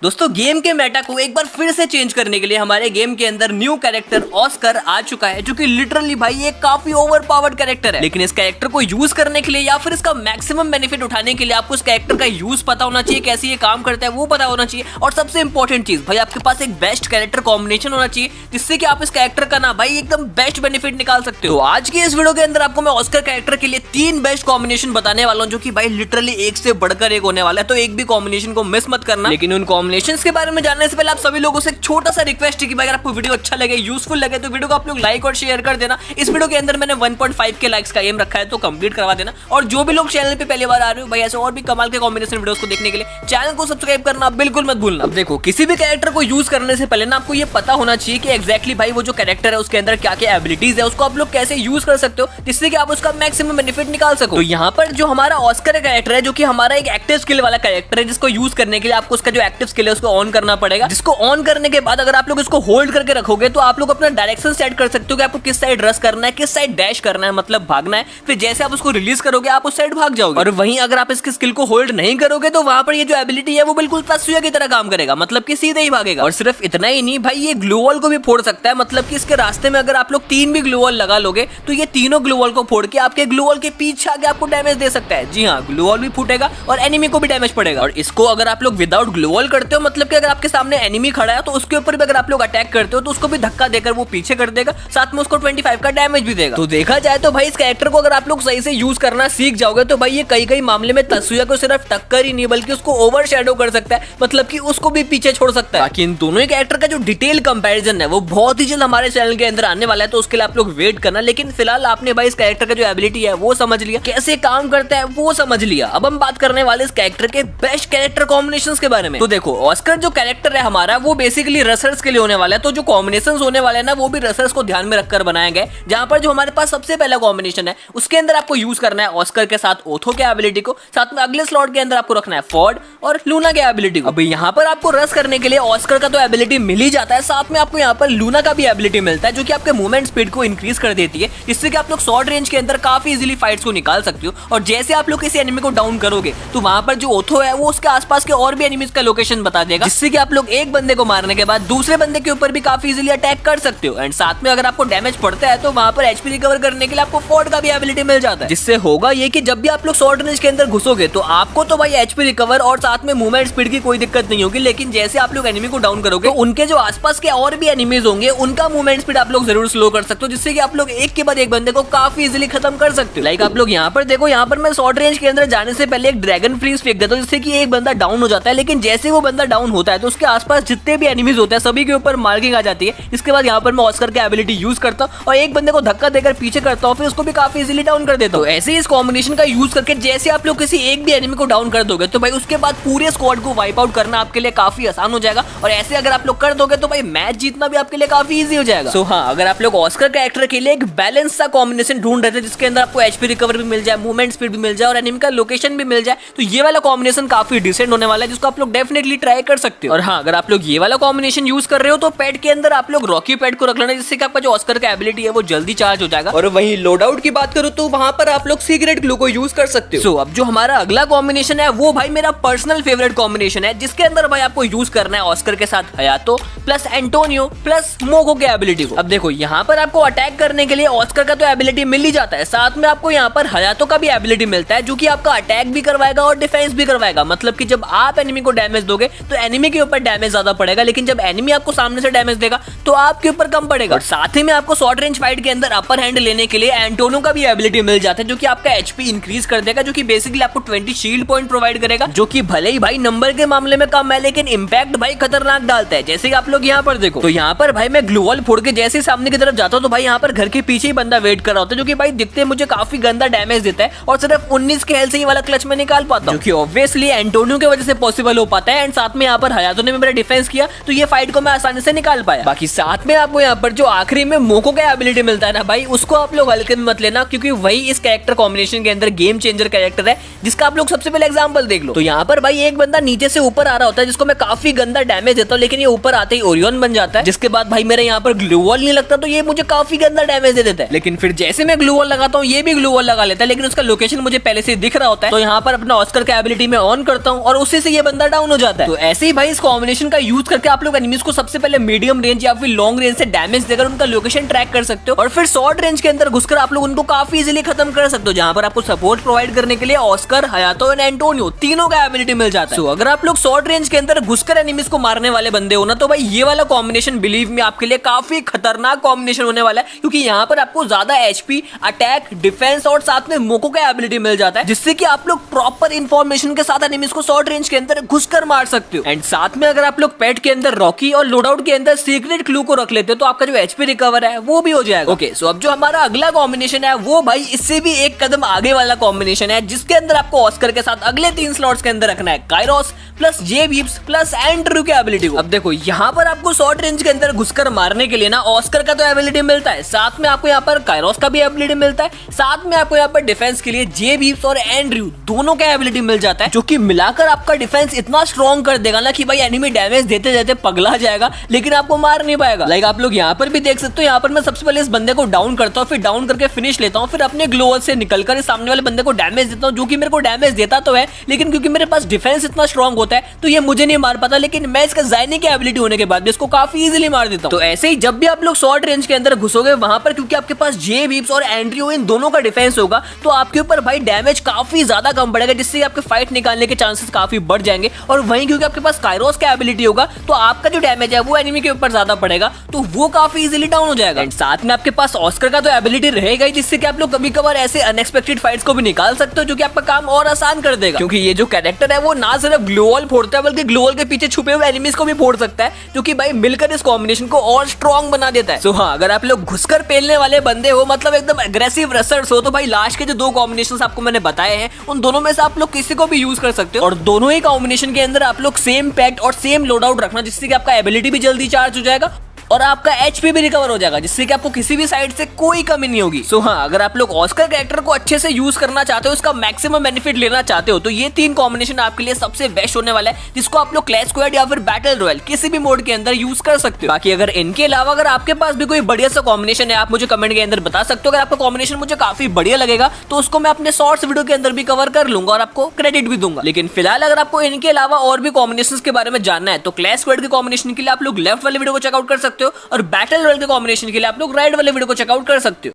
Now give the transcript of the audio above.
दोस्तों गेम के मेटा को एक बार फिर से चेंज करने के लिए हमारे गेम के अंदर न्यू कैरेक्टर ऑस्कर आ चुका है, जो कि लिटरली भाई एक काफी ओवरपावर्ड कैरेक्टर है। लेकिन इस कैरेक्टर को यूज करने के लिए या फिर इसका मैक्सिमम बेनिफिट उठाने के लिए आपको इस कैरेक्टर का यूज पता होना चाहिए, कैसे ये काम करता है वो पता होना चाहिए, और सबसे इंपॉर्टेंट चीज भाई आपके पास एक बेस्ट कैरेक्टर कॉम्बिनेशन होना चाहिए, जिससे कि आप इस कैरेक्टर का ना भाई एकदम बेस्ट बेनिफिट निकाल सकते हो। तो आज की इस वीडियो के अंदर आपको मैं ऑस्कर कैरेक्टर के लिए 3 बेस्ट कॉम्बिनेशन बताने वाला हूँ, जो कि भाई लिटरली एक से बढ़कर एक होने वाला है। तो एक भी कॉम्बिनेशन को मिस मत करना। लेकिन उन कॉम्बिनेशंस के बारे में जानने से पहले आप सभी लोगों से एक छोटा सा रिक्वेस्ट है कि भाई अगर आपको वीडियो अच्छा लगे, यूजफुल लगे, तो वीडियो को आप लोग लाइक और शेयर कर देना। इस वीडियो के अंदर मैंने 1.5 के लाइक्स का एम रखा है, तो कंप्लीट करवा देना। और जो भी लोग चैनल पे पहली बार आ रहे हो भाई, ऐसे और भी कमाल के कॉम्बिनेशन वीडियोस को देखने के लिए चैनल को सब्सक्राइब करना बिल्कुल मत भूलना। अब देखो, किसी भी कैरेक्टर को यूज करने से पहले ना आपको ये पता होना चाहिए कि एग्जैक्टली भाई वो जो कैरेक्टर है उसके अंदर क्या क्या एबिलिटीज है, उसको आप लोग कैसे यूज कर सकते हो, जिससे कि आप उसका मैक्सिमम बेनिफिट निकाल सको। तो यहाँ पर जो हमारा ऑस्कर कैरेक्टर है, जो कि हमारा एक एक्टिव स्किल वाला कैरेक्टर है, जिसको यूज करने के लिए आपको उसका जो एक्टिव स्किल है उसको ऑन करना पड़ेगा। जिसको ऑन करने के बाद अगर आप लोग इसको होल्ड करके रखोगे तो आप लोग अपना डायरेक्शन सेट कर सकते हो कि आपको किस साइड रश करना है, किस साइड डैश करना है, मतलब भागना है। फिर जैसे आप उसको रिलीज करोगे आप उस साइड भाग जाओगे। और वहीं अगर आप इसकी स्किल को होल्ड नहीं करोगे तो वहां पर ये जो एबिलिटी है वो बिल्कुल तस्वीर की तरह काम करेगा, मतलब कि सीधे ही भागेगा। और सिर्फ इतना ही नहीं भाई, ये ग्लू वॉल को भी फोड़ सकता है, मतलब कि इसके रास्ते में अगर आप लोग 3 भी ग्लू वॉल लगा लोगे तो ये तीनों ग्लू वॉल को फोड़ के आपके ग्लू वॉल के पीछे आगे आपको डैमेज दे सकता है। जी हाँ, ग्लू वॉल भी फूटेगा और एनिमी को भी डैमेज पड़ेगा। और इसको अगर आप लोग विदाउट ग्लू वॉल करते हो, मतलब कि अगर आपके सामने एनिमी खड़ा है तो उसके ऊपर भी अगर आप लोग अटैक करते हो तो उसको भी धक्का देकर वो पीछे कर देगा, साथ में उसको 25 का डैमेज भी देगा। तो देखा जाए तो भाई इस कैरेक्टर को अगर आप लोग सही से यूज करना सीख जाओगे तो भाई ये कई मामले में तस्वीर को सिर्फ टक्कर ही नहीं बल्कि उसको ओवरशैडो कर सकता है, मतलब कि उसको भी पीछे छोड़ सकता है। बाकी इन दोनों ही कैरेक्टर का जो डिटेल कंपैरिजन है वो बहुत ही जल्द हमारे चैनल के अंदर आने वाला है, तो उसके लिए आप लोग वेट करना। लेकिन फिलहाल आपने भाई इस कैरेक्टर का जो एबिलिटी है वो समझ लिया, कैसे काम करता है वो समझ लिया। अब हम बात करने वाले इस कैरेक्टर के बेस्ट कैरेक्टर कॉम्बिनेशंस के बारे में। तो देखो, ऑस्कर जो कैरेक्टर है हमारा वो बेसिकली रसर्स के लिए होने वाला है, तो जो कॉम्बिनेशंस होने वाले हैं ना वो भी रसर्स को ध्यान में रखकर बनाए गए। जहां पर जो हमारे पास सबसे पहला कॉम्बिनेशन है उसके अंदर आपको यूज करना है ऑस्कर के साथ ओथो के एबिलिटी को, साथ में अगले स्लॉट के अंदर आपको रखना है फॉर्ड और लूना के एबिलिटी को। अब यहाँ पर आपको रस करने के लिए ऑस्कर का तो एबिलिटी मिल ही जाता है, साथ में आपको यहाँ पर लूना का भी एबिलिटी मिलता है, जो कि आपके मूवमेंट स्पीड को इंक्रीज कर देती है, जिससे कि आप लोग शॉर्ट रेंज के अंदर काफी इजीली फाइट्स को निकाल सकते हो। और जैसे आप लोग किसी एनिमी को डाउन करोगे तो वहां पर जो ओथो है वो उसके आसपास के और भी एनिमीज का लोकेशन बता देगा, जिससे कि आप लोग एक बंदे को मारने के बाद दूसरे बंदे के ऊपर भी काफी इजीली अटैक कर सकते हो। एंड साथ में अगर आपको डैमेज पड़ता है तो वहां पर एचपी रिकवर करने के लिए आपको फॉर्ड का भी एबिलिटी मिल जाता है, जिससे होगा ये कि जब भी आप लोग शॉर्ट रेंज के अंदर घुसोगे तो आपको तो भाई एचपी रिकवर और साथ में मूवमेंट स्पीड की कोई दिक्कत नहीं होगी। लेकिन जैसे आप लोग एनिमी को डाउन करोगे तो उनके जो आसपास के और भी एनिमीज होंगे उनका मूवमेंट स्पीड आप लोग जरूर स्लो कर सकते हो, जिससे कि आप लोग एक के बाद एक बंदे को काफी इजीली खत्म कर सकते हो। लाइक आप लोग यहाँ पर देखो, यहाँ पर मैं शॉर्ट रेंज के अंदर जाने से पहले एक ड्रैगन फ्रीज फेंक देता हूँ, जिससे कि एक बंदा डाउन हो जाता है। लेकिन जैसे वो बंदा डाउन होता है तो उसके आसपास जितने भी एनिमीज होते हैं सभी के ऊपर मार्किंग आ जाती है। इसके बाद यहाँ पर मैं ऑस्कर की एबिलिटी यूज करता हूँ और एक बंदे को धक्का देकर पीछे करता हूँ, फिर उसको भी काफी इजीली डाउन कर देता हूँ। तो ऐसे ही इस कॉम्बिनेशन का यूज करके जैसे आप लोग किसी एक भी एनिमी को डाउन कर दोगे तो भाई उसके बाद पूरे स्क्वाड को वाइप आउट करना आपके लिए काफी आसान हो जाएगा। और ऐसे अगर आप लोग कर दोगे तो भाई मैच जीतना भी आपके लिए काफी इजी हो जाएगा। सो हाँ, अगर आप लोग ऑस्कर कैरेक्टर के लिए एक बैलेंस सा कॉम्बिनेशन ढूंढ रहे थे जिसके अंदर आपको एचपी रिकवर भी मिल जाए, मूवमेंट स्पीड भी मिल जाए और एनिमी का लोकेशन भी मिल जाए, तो ये वाला कॉम्बिनेशन काफी डिसेंट होने वाला है, जिसको आप लोग डेफिनेटली ट्राई कर सकते हो। और हाँ, अगर आप लोग ये वाला कॉम्बिनेशन यूज कर रहे हो तो पैड के अंदर आप लोग रॉकी पैड को रख लेना, जिससे कि आपका जो ऑस्कर का एबिलिटी है वो जल्दी चार्ज हो जाएगा। और वहीं लोड आउट की बात करूं तो वहां पर आप लोग सीक्रेट ग्लू को यूज कर सकते हो। सो अब जो हमारा अगला कॉम्बिनेशन है वो भाई मेरा पर्सनल फेवरेट कॉम्बिनेशन है, जिसके अंदर भाई आपको यूज करना है ऑस्कर के साथ हयातो प्लस एंटोनियो प्लस मोको के एबिलिटी को। अब देखो, यहाँ पर आपको अटैक करने के लिए ऑस्कर का तो एबिलिटी मिल ही जाता है, साथ में आपको यहाँ पर हयातो का भी एबिलिटी मिलता है, जो कि आपका अटैक भी करवाएगा और डिफेंस भी करवाएगा। मतलब कि जब आप एनिमी को डैमेज दोगे तो एनिमी के ऊपर डैमेज ज्यादा पड़ेगा, लेकिन जब एनिमी आपको सामने से डैमेज देगा तो आपके ऊपर कम पड़ेगा। और साथ ही में आपको शॉर्ट रेंज फाइट के अंदर अपर हैंड लेने के लिए एंटोनो का भी एबिलिटी मिल जाता है, जो कि आपका एचपी इंक्रीज कर देगा, जो कि बेसिकली आपको 20 शील्ड पॉइंट प्रोवाइड करेगा, जो कि भले ही भाई नंबर के मामले में कम है लेकिन इंपैक्ट भाई खतरनाक डालता है। जैसे कि आप लोग यहाँ पर देखो, तो यहाँ पर भाई मैं ग्लू वॉल फोड़ के जैसे सामने की तरफ जाता हूँ तो भाई यहाँ पर घर के पीछे ही बंदा वेट कर रहा होता है, जो कि भाई दिखते मुझे काफी गंदा डैमेज देता है और सिर्फ 19 के हेल्थ से ही वाला क्लच में निकाल पाता हूँ, जो कि ऑब्वियसली एंटोनियो की वजह से पॉसिबल हो पाता है। एंड साथ में यहाँ पर हयातो ने मेरा डिफेंस किया तो ये फाइट को मैं आसानी से निकाल पाया। बाकी साथ में आपको यहाँ पर जो आखिरी में मोको का एबिलिटी मिलता है ना भाई, उसको आप लोग हल्के में मत लेना, क्योंकि वही इस कैरेक्टर कॉम्बिनेशन के अंदर गेम चेंजर कैरेक्टर है, जिसका आप लोग सबसे पहले एग्जांपल देख लो। तो यहाँ पर भाई एक बंदा नीचे से ऊपर आ रहा होता है, जिसको मैं काफी गंदा डैमेज देता हूँ, लेकिन ये ऊपर आते ही ओरियन बन जाता है, जिसके बाद भाई मेरे यहाँ पर ग्लू वॉल नहीं लगता तो ये मुझे काफी गंदा डैमेज दे देता है। लेकिन फिर जैसे मैं ग्लू वॉल लगाता हूँ ये भी ग्लू वॉल लगा लेता है, लेकिन उसका लोकेशन मुझे पहले से दिख रहा होता है। तो यहाँ पर अपना ऑस्कर का एबिलिटी में ऑन करता हूँ और उसी से ये बंदा डाउन हो जाता है। है। तो ऐसे ही भाई इस कॉम्बिनेशन का यूज करके आप लोग एनिमीज को सबसे पहले मीडियम रेंज या फिर लॉन्ग रेंज से डैमेज देकर उनका लोकेशन ट्रैक कर सकते हो और फिर शॉर्ट रेंज के अंदर घुसकर आप लोग उनको काफी इजीली खत्म कर सकते हो, जहां पर आपको सपोर्ट प्रोवाइड करने के लिए ऑस्कर, हयातो एंड एंटोनियो तीनों का एबिलिटी मिल जाता है। तो अगर आप लोग शॉर्ट रेंज के अंदर घुसकर एनिमीज को मारने वाले बंदे हो ना, तो भाई ये वाला कॉम्बिनेशन बिलीव में आपके लिए काफी खतरनाक कॉम्बिनेशन होने वाला है, क्योंकि यहाँ पर आपको ज्यादा एचपी, अटैक, डिफेंस और साथ में मोको का एबिलिटी मिल जाता है, जिससे कि आप लोग प्रॉपर इंफॉर्मेशन के साथ एनिमीज को शॉर्ट रेंज के अंदर घुसकर मार सकते हो। एंड साथ में अगर आप लोग पेट के अंदर रॉकी और लोडआउट के अंदर सीक्रेट क्लू को रख लेते हो तो आपका जो एचपी रिकवर है वो भी हो जाएगा। ओके, सो अब जो हमारा अगला कॉम्बिनेशन है वो भाई इससे भी एक कदम आगे वाला कॉम्बिनेशन है, जिसके अंदर आपको ऑस्कर के साथ अगले 3 स्लॉट्स के अंदर रखना है काइरोस प्लस जेबीब्स प्लस एंड्रयू के एबिलिटी को। अब देखो यहाँ पर आपको शॉर्ट रेंज के अंदर घुसकर मारने के लिए ना ऑस्कर का तो एबिलिटी मिलता है, साथ में आपको यहाँ पर काइरोस का भी एबिलिटी मिलता है, साथ में आपको यहाँ पर डिफेंस के लिए जेबीब्स और एंड्रयू दोनों का एबिलिटी मिल जाता है, जो कि मिलाकर आपका डिफेंस इतना स्ट्रॉन्ग कर देगा ना कि भाई एनिमी डैमेज देते देते पगला जाएगा लेकिन आपको मार नहीं पाएगा। लाइक आप लोग यहाँ पर भी देख सकते हो, यहाँ पर मैं सबसे पहले इस बंदे को डाउन करता हूँ, फिर डाउन करके फिनिश लेता हूँ, फिर अपने ग्लोवल से निकलकर सामने वाले बंदे को डैमेज देता हूँ, जो कि मेरे को डैमेज देता तो है लेकिन क्योंकि मेरे पास डिफेंस इतना स्ट्रॉन्ग होता है तो ये मुझे नहीं मार पाता, लेकिन मैं इसका जायने की एबिलिटी होने के बाद भी इसको काफी इजीली मार देता हूँ। तो ऐसे ही जब भी आप लोग शॉर्ट रेंज के अंदर घुसोगे वहां पर, क्योंकि आपके पास जेबीब्स और एंड्रयू इन दोनों का डिफेंस होगा, तो आपके ऊपर भाई डैमेज काफी ज्यादा कम पड़ेगा, जिससे आपके फाइट निकालने के चांसेस काफी बढ़ जाएंगे। और वहीं क्योंकि आपके पास काइरोस का एबिलिटी होगा तो आपका जो डैमेज है वो एनिमी के ऊपर ज्यादा पड़ेगा, तो वो काफी इजीली डाउन हो जाएगा। एंड साथ में आपके पास ऑस्कर का तो एबिलिटी रहेगा ही, जिससे कि आप लोग कभी कभार ऐसे अनएक्सपेक्टेड फाइट्स को भी निकाल सकते हो, जो कि आपका काम और आसान कर देगा, क्योंकि ये जो कैरेक्टर है वो ना सिर्फ ग्लोवल फोड़ता है बल्कि ग्लोवल के पीछे छुपे हुए एनिमीज को भी फोड़ सकता है, जो कि भाई मिलकर इस कॉम्बिनेशन को और स्ट्रॉन्ग बना देता है। सो हाँ, अगर आप लोग घुसकर पेलने वाले बंदे हो, मतलब एकदम एग्रेसिव रसर्स हो, तो भाई लास्ट के जो 2 कॉम्बिनेशंस आपको मैंने बताए हैं उन दोनों में से आप लोग किसी को भी यूज कर सकते हो, और दोनों ही कॉम्बिनेशन के अंदर आप लोग सेम पैक्ट और सेम लोड आउट रखना, जिससे कि आपका एबिलिटी भी जल्दी चार्ज हो जाएगा और आपका एचपी भी रिकवर हो जाएगा, जिससे कि आपको किसी भी साइड से कोई कमी नहीं होगी। सो हाँ, अगर आप लोग ऑस्कर कैरेक्टर को अच्छे से यूज करना चाहते हो, उसका मैक्सिमम बेनिफिट लेना चाहते हो, तो ये 3 कॉम्बिनेशन आपके लिए सबसे बेस्ट होने वाला है, जिसको आप लोग क्लैश स्क्वाड या फिर बैटल रॉयल किसी भी मोड के अंदर यूज कर सकते हो। बाकी अगर इनके अलावा अगर आपके पास भी कोई बढ़िया सा कॉम्बिनेशन है, आप मुझे कमेंट के अंदर बता सकते हो। अगर आपका कॉम्बिनेशन मुझे काफी बढ़िया लगेगा तो उसको मैं अपने शॉर्ट्स वीडियो के अंदर भी कवर कर लूंगा और आपको क्रेडिट भी दूंगा। लेकिन फिलहाल अगर आपको इनके अलावा और भी कॉम्बिनेशन के बारे में जानना है तो क्लैश स्क्वाड के कॉम्बिनेशन के लिए आप लोग लेफ्ट वाले वीडियो को चेकआउट कर सकते हो और बैटल रॉयल के कॉम्बिनेशन के लिए आप लोग राइट वाले वीडियो को चेकआउट कर सकते हो।